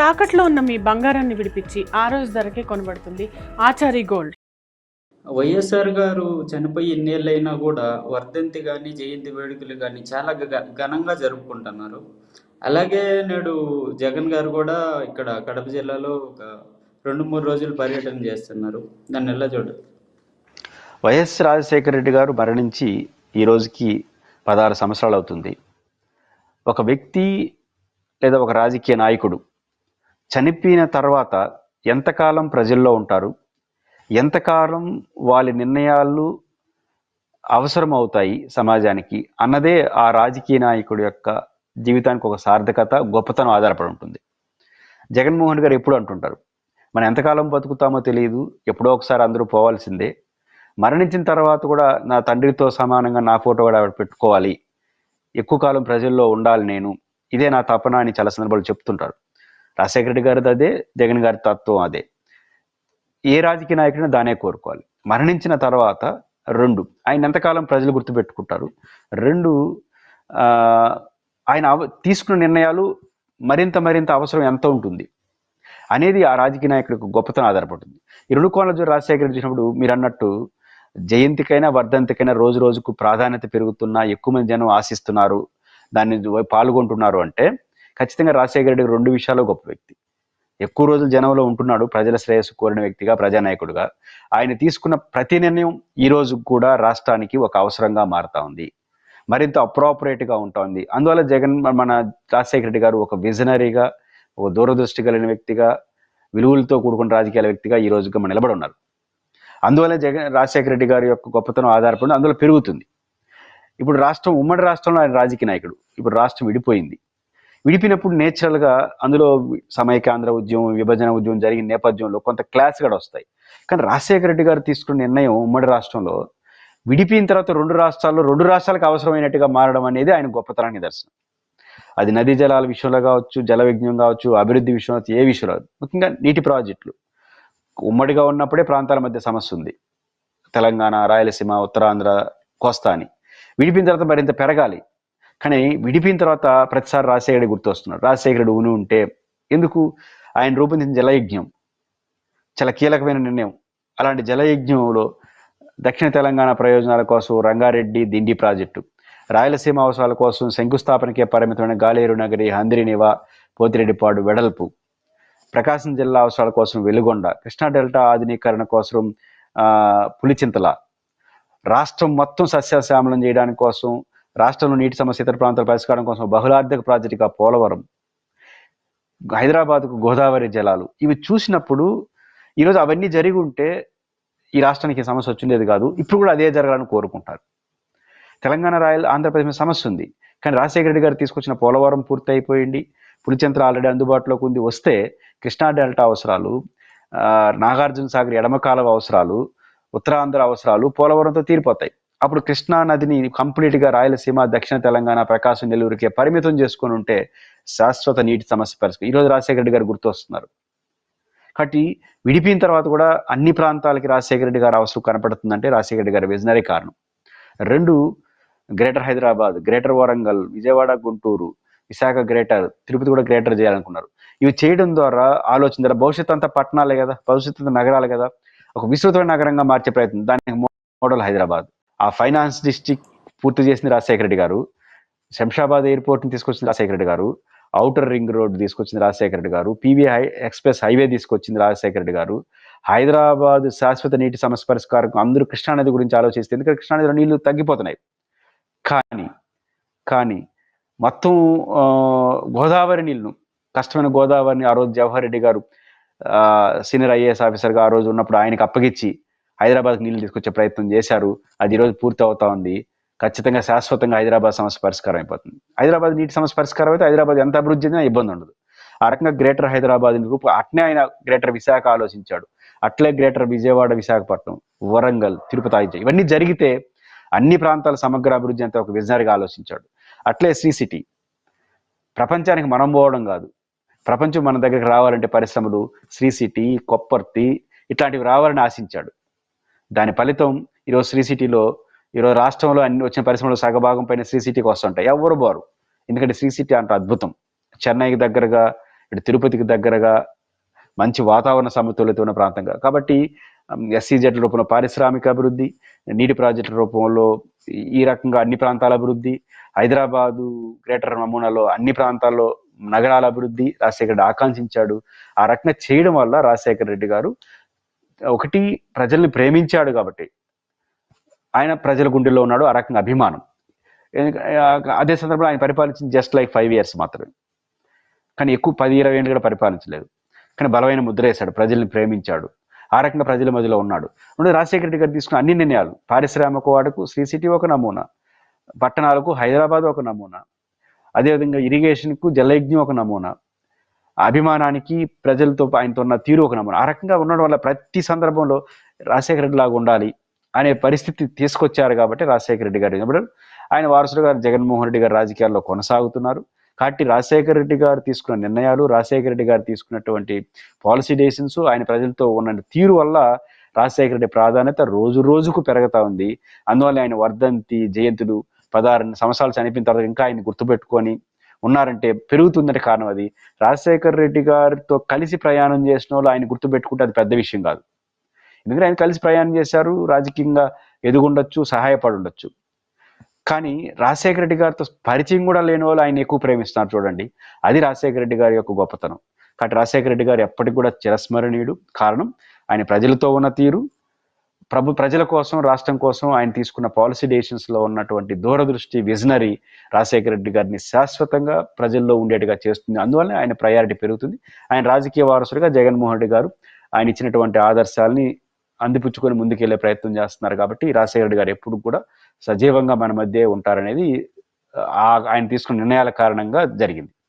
తాకట్లో ఉన్న మీ బంగారాన్ని విడిపించి ఆ రోజు ధరకే కొనబడుతుంది ఆచారి గోల్డ్. వైఎస్ఆర్ గారు చనిపోయి ఇన్నేళ్ళైనా కూడా వర్ధంతి కానీ జయంతి వేడుకలు కానీ చాలా ఘనంగా జరుపుకుంటున్నారు. అలాగే నేడు జగన్ గారు కూడా ఇక్కడ కడప జిల్లాలో ఒక 2-3 రోజులు పర్యటన చేస్తున్నారు. దాన్ని ఎలా చూడాలి? వైఎస్ రాజశేఖర రెడ్డి గారు మరణించి ఈ రోజుకి 16 సంవత్సరాలు అవుతుంది. ఒక వ్యక్తి లేదా ఒక రాజకీయ నాయకుడు చనిపోయిన తర్వాత ఎంతకాలం ప్రజల్లో ఉంటారు, ఎంతకాలం వాళ్ళ నిర్ణయాలు అవసరం అవుతాయి సమాజానికి అన్నదే ఆ రాజకీయ నాయకుడి యొక్క జీవితానికి ఒక సార్థకత, గొప్పతనం ఆధారపడి ఉంటుంది. జగన్మోహన్ గారు ఎప్పుడు అంటుంటారు, మనం ఎంతకాలం బతుకుతామో తెలియదు, ఎప్పుడో ఒకసారి అందరూ పోవాల్సిందే, మరణించిన తర్వాత కూడా నా తండ్రితో సమానంగా నా ఫోటో కూడా పెట్టుకోవాలి, ఎక్కువ కాలం ప్రజల్లో ఉండాలి నేను, ఇదే నా తపన అని చాలా సందర్భాలు చెప్తుంటారు. రాజశేఖర రెడ్డి గారిది అదే, జగన్ గారి తత్వం అదే. ఏ రాజకీయ నాయకుడిని దానే కోరుకోవాలి. మరణించిన తర్వాత ఆయన ఎంతకాలం ప్రజలు గుర్తుపెట్టుకుంటారు, ఆయన తీసుకున్న నిర్ణయాలు మరింత అవసరం ఎంత ఉంటుంది అనేది ఆ రాజకీయ నాయకుడికి గొప్పతనం ఆధారపడుతుంది. ఈ 2 కోణాల రాజశేఖర రెడ్డి చూసినప్పుడు మీరు అన్నట్టు జయంతికైనా వర్ధంతికైనా రోజు రోజుకు ప్రాధాన్యత పెరుగుతున్నా, ఎక్కువ మంది జనం ఆశిస్తున్నారు, దాన్ని పాల్గొంటున్నారు అంటే ఖచ్చితంగా రాజశేఖర రెడ్డి 2 విషయాల్లో గొప్ప వ్యక్తి. ఎక్కువ రోజులు జనంలో ఉంటున్నాడు, ప్రజల శ్రేయస్సు కోరిన వ్యక్తిగా, ప్రజానాయకుడిగా. ఆయన తీసుకున్న ప్రతి నిర్ణయం ఈ రోజు కూడా రాష్ట్రానికి ఒక అవసరంగా మారుతా ఉంది, మరింత అప్రోపరేట్గా ఉంటుంది. అందువల్ల మన రాజశేఖర రెడ్డి గారు ఒక విజనరీగా, ఒక దూరదృష్టి కలిగిన వ్యక్తిగా, విలువలతో కూడుకున్న రాజకీయాల వ్యక్తిగా ఈ రోజుగా మనం నిలబడి ఉన్నారు. అందువల్ల రాజశేఖర రెడ్డి గారి యొక్క గొప్పతనం ఆధారపడి అందులో పెరుగుతుంది. ఇప్పుడు ఉమ్మడి రాష్ట్రంలో ఆయన రాజకీయ నాయకుడు. ఇప్పుడు రాష్ట్రం విడిపినప్పుడు నేచురల్గా అందులో సమైక్యాంధ్ర ఉద్యమం, విభజన ఉద్యమం జరిగిన నేపథ్యంలో కొంత క్లాస్ కూడా వస్తాయి. కానీ రాజశేఖర రెడ్డి గారు తీసుకున్న నిర్ణయం ఉమ్మడి రాష్ట్రంలో విడిపిన తర్వాత 2 రాష్ట్రాలకు అవసరమైనట్టుగా మారడం అనేది ఆయన గొప్పతనానికి నిదర్శనం. అది నదీ జలాల విషయంలో కావచ్చు, జల విజ్ఞానం కావచ్చు, అభివృద్ధి విషయంలో, ఏ విషయంలో, ముఖ్యంగా నీటి ప్రాజెక్టులు. ఉమ్మడిగా ఉన్నప్పుడే ప్రాంతాల మధ్య సమస్య ఉంది, తెలంగాణ, రాయలసీమ, ఉత్తరాంధ్ర, కోస్తా అని. విడిపిన తర్వాత మరింత పెరగాలి. కానీ విడిపిన తర్వాత ప్రతిసారి రాజశేఖర రెడ్డి గుర్తొస్తున్నాడు. రాజశేఖర రెడ్డి ఉంటే ఎందుకు? ఆయన రూపొందించిన జలయజ్ఞం చాలా కీలకమైన నిర్ణయం. అలాంటి జలయజ్ఞంలో దక్షిణ తెలంగాణ ప్రయోజనాల కోసం రంగారెడ్డి, దిండి ప్రాజెక్టు, రాయలసీమ అవసరాల కోసం శంకుస్థాపనకే పరిమితమైన గాలేరు నగరి, హంద్రినివా, పోతిరెడ్డిపాడు వెడల్పు, ప్రకాశం జిల్లా అవసరాల కోసం వెలుగొండ, కృష్ణా డెల్టా ఆధునీకరణ కోసం పులిచింతల, రాష్ట్రం మొత్తం సస్యశ్యామలం చేయడానికి కోసం, రాష్ట్రంలో నీటి సమస్య ఇతర ప్రాంతాల పరిష్కారం కోసం బహుళార్థక ప్రాజెక్టుగా పోలవరం, హైదరాబాద్కు గోదావరి జలాలు. ఇవి చూసినప్పుడు ఈరోజు అవన్నీ జరిగి ఉంటే ఈ రాష్ట్రానికి సమస్య వచ్చిండేది కాదు. ఇప్పుడు కూడా అదే జరగాలని కోరుకుంటారు. తెలంగాణ, ఆంధ్రప్రదేశ్ మీద సమస్య ఉంది, కానీ రాజశేఖర రెడ్డి గారు తీసుకొచ్చిన పోలవరం పూర్తి అయిపోయింది, పులిచింతల ఆల్రెడీ అందుబాటులోకి ఉంది. వస్తే కృష్ణా డెల్టా అవసరాలు, నాగార్జున సాగర్ ఎడమ కాలువ అవసరాలు, ఉత్తరాంధ్ర అవసరాలు పోలవరంతో తీరిపోతాయి. అప్పుడు కృష్ణా నదిని కంప్లీట్గా రాయలసీమ, దక్షిణ తెలంగాణ, ప్రకాశం, నెల్లూరుకే పరిమితం చేసుకొని ఉంటే శాశ్వత నీటి సమస్య పరిస్థితి. ఈరోజు రాజశేఖర రెడ్డి గారు గుర్తొస్తున్నారు. కాబట్టి విడిపిన తర్వాత కూడా అన్ని ప్రాంతాలకి రాజశేఖర రెడ్డి గారు అవసరం కనపడుతుందంటే రాజశేఖర రెడ్డి గారి విజనరీ కారణం. 2, greater Hyderabad, greater Warangal, Vijayawada, Guntur, Visakha greater, Tirupati కూడా గ్రేటర్ చేయాలనుకున్నారు. ఇవి చేయడం ద్వారా ఆలోచన ద్వారా భవిష్యత్ అంతా పట్టణాలే కదా, భవిష్యత్ అంతా నగరాలే కదా, ఒక విస్తృతమైన నగరంగా మార్చే ప్రయత్నం. దానికి మోడల్ హైదరాబాద్. ఆ ఫైనాన్స్ డిస్ట్రిక్ట్ పూర్తి చేసింది రాజశేఖర రెడ్డి గారు, శంషాబాద్ ఎయిర్పోర్ట్ని తీసుకొచ్చింది రాజశేఖర రెడ్డి గారు, ఔటర్ రింగ్ రోడ్ తీసుకొచ్చింది రాజశేఖర రెడ్డి గారు, పీవీ ఎక్స్ప్రెస్ హైవే తీసుకొచ్చింది రాజశేఖర రెడ్డి గారు, హైదరాబాద్ శాశ్వత నీటి సమస్య పరిష్కారం అందరూ కృష్ణానది గురించి ఆలోచిస్తే, ఎందుకంటే కృష్ణానదిలో నీళ్లు తగ్గిపోతున్నాయి. కానీ మొత్తం గోదావరి నీళ్లను, కష్టమైన గోదావరిని ఆ రోజు జవహర్ రెడ్డి గారు సీనియర్ ఐఏఎస్ ఆఫీసర్గా ఆ రోజు ఉన్నప్పుడు ఆయనకు అప్పగించి హైదరాబాద్కి నీళ్లు తీసుకొచ్చే ప్రయత్నం చేశారు. అది ఈరోజు పూర్తి అవుతా ఉంది. ఖచ్చితంగా శాశ్వతంగా హైదరాబాద్ సమస్య పరిష్కారం అయిపోతుంది. హైదరాబాద్ నీటి సమస్య పరిష్కారం అయితే హైదరాబాద్ ఎంత అభివృద్ధి చెందినా ఇబ్బంది ఉండదు. ఆ రకంగా గ్రేటర్ హైదరాబాద్ అట్నే ఆయన గ్రేటర్ విశాఖ ఆలోచించాడు. అట్లే గ్రేటర్ విజయవాడ, విశాఖపట్నం, వరంగల్, తిరుపతి, ఇవన్నీ జరిగితే అన్ని ప్రాంతాల సమగ్ర అభివృద్ధి అంతా ఒక విజనరీగా ఆలోచించాడు. అట్లే శ్రీ సిటీ, ప్రపంచానికి మనం పోవడం కాదు, ప్రపంచం మన దగ్గరికి రావాలంటే పరిశ్రమలు, శ్రీ సిటీ, కొప్పర్తి ఇట్లాంటివి రావాలని ఆశించాడు. దాని ఫలితం ఈరోజు శ్రీ సిటీలో, ఈరోజు రాష్ట్రంలో అన్ని వచ్చిన పరిశ్రమలు సగభాగం పైన శ్రీ సిటీకి వస్తుంటాయి. ఎవరు బారు, ఎందుకంటే శ్రీ సిటీ అంటే అద్భుతం. చెన్నైకి దగ్గరగా ఇటు తిరుపతికి దగ్గరగా మంచి వాతావరణ సమతుల్యత ఉన్న ప్రాంతంగా. కాబట్టి ఎస్సీజెడ్ల రూపంలో పారిశ్రామిక అభివృద్ధి, నీటి ప్రాజెక్టుల రూపంలో ఈ రకంగా అన్ని ప్రాంతాల అభివృద్ధి, హైదరాబాదు గ్రేటర్ నమూనాలో అన్ని ప్రాంతాల్లో నగరాల అభివృద్ధి రాజశేఖర రెడ్డి ఆకాంక్షించాడు. ఆ రకంగా చేయడం వల్ల రాజశేఖర రెడ్డి గారు ఒకటి ప్రజల్ని ప్రేమించాడు కాబట్టి ఆయన ప్రజల గుండెల్లో ఉన్నాడు, ఆ రకంగా అభిమానం. అదే సందర్భంలో ఆయన పరిపాలించింది జస్ట్ లైక్ 5 years మాత్రమే, కానీ ఎక్కువ 10-20 ఏళ్ళు కూడా పరిపాలించలేదు. కానీ బలమైన ముద్ర వేశాడు, ప్రజల్ని ప్రేమించాడు, ఆ రకంగా ప్రజల మధ్యలో ఉన్నాడు. రాజశేఖర రెడ్డి గారు తీసుకున్న అన్ని నిర్ణయాలు, పారిశ్రామిక వాడకు శ్రీ సిటీ ఒక నమూనా, పట్టణాలకు హైదరాబాద్ ఒక నమూనా, అదేవిధంగా ఇరిగేషన్కు జలయజ్ఞం ఒక నమూనా, అభిమానానికి ప్రజలతో ఆయనతో ఉన్న తీరు ఒక నమూనా. ఆ రకంగా ఉండడం వల్ల ప్రతి సందర్భంలో రాజశేఖర రెడ్డి లాగా ఉండాలి అనే పరిస్థితి తీసుకొచ్చారు కాబట్టి రాజశేఖర రెడ్డి గారు ఇప్పుడు ఆయన వారసుడు గారు జగన్మోహన్ రెడ్డి గారు రాజకీయాల్లో కొనసాగుతున్నారు. కాబట్టి రాజశేఖర రెడ్డి గారు తీసుకున్న నిర్ణయాలు, రాజశేఖర రెడ్డి గారు తీసుకున్నటువంటి పాలసీ డెసిషన్స్, ఆయన ప్రజలతో ఉన్న తీరు వల్ల రాజశేఖర రెడ్డి ప్రాధాన్యత రోజు రోజుకు పెరుగుతూ ఉంది. అందువల్ల ఆయన వర్ధంతి, జయంతులు 16 సంవత్సరాలు చనిపోయిన తర్వాత ఇంకా ఆయన గుర్తుపెట్టుకొని ఉన్నారంటే పెరుగుతుందంటే కారణం అది. రాజశేఖర రెడ్డి గారితో కలిసి ప్రయాణం చేసిన వాళ్ళు ఆయన గుర్తుపెట్టుకుంటే అది పెద్ద విషయం కాదు. ఎందుకంటే ఆయన కలిసి ప్రయాణం చేశారు, రాజకీయంగా ఎదుగుండొచ్చు, సహాయపడి ఉండొచ్చు. కానీ రాజశేఖర రెడ్డి గారితో పరిచయం కూడా లేని వాళ్ళు ఆయన ఎక్కువ ప్రేమిస్తున్నారు చూడండి, అది రాజశేఖర రెడ్డి గారి యొక్క గొప్పతనం. కాబట్టి రాజశేఖర రెడ్డి గారు ఎప్పటికి కూడా చిరస్మరణీయుడు. కారణం ఆయన ప్రజలతో ఉన్న తీరు, ప్రజల కోసం, రాష్ట్రం కోసం ఆయన తీసుకున్న పాలసీ డెసిషన్స్లో ఉన్నటువంటి దూరదృష్టి, విజనరీ రాజశేఖర రెడ్డి గారిని శాశ్వతంగా ప్రజల్లో ఉండేట్టుగా చేస్తుంది. అందువల్ల ఆయన ప్రయారిటీ పెరుగుతుంది. ఆయన రాజకీయ వారసుడిగా జగన్మోహన్ రెడ్డి గారు ఆయన ఇచ్చినటువంటి ఆదర్శాలని అందిపుచ్చుకొని ముందుకెళ్లే ప్రయత్నం చేస్తున్నారు. కాబట్టి రాజశేఖర రెడ్డి గారు ఎప్పుడు కూడా సజీవంగా మన మధ్య ఉంటారనేది ఆయన తీసుకున్న నిర్ణయాల కారణంగా జరిగింది.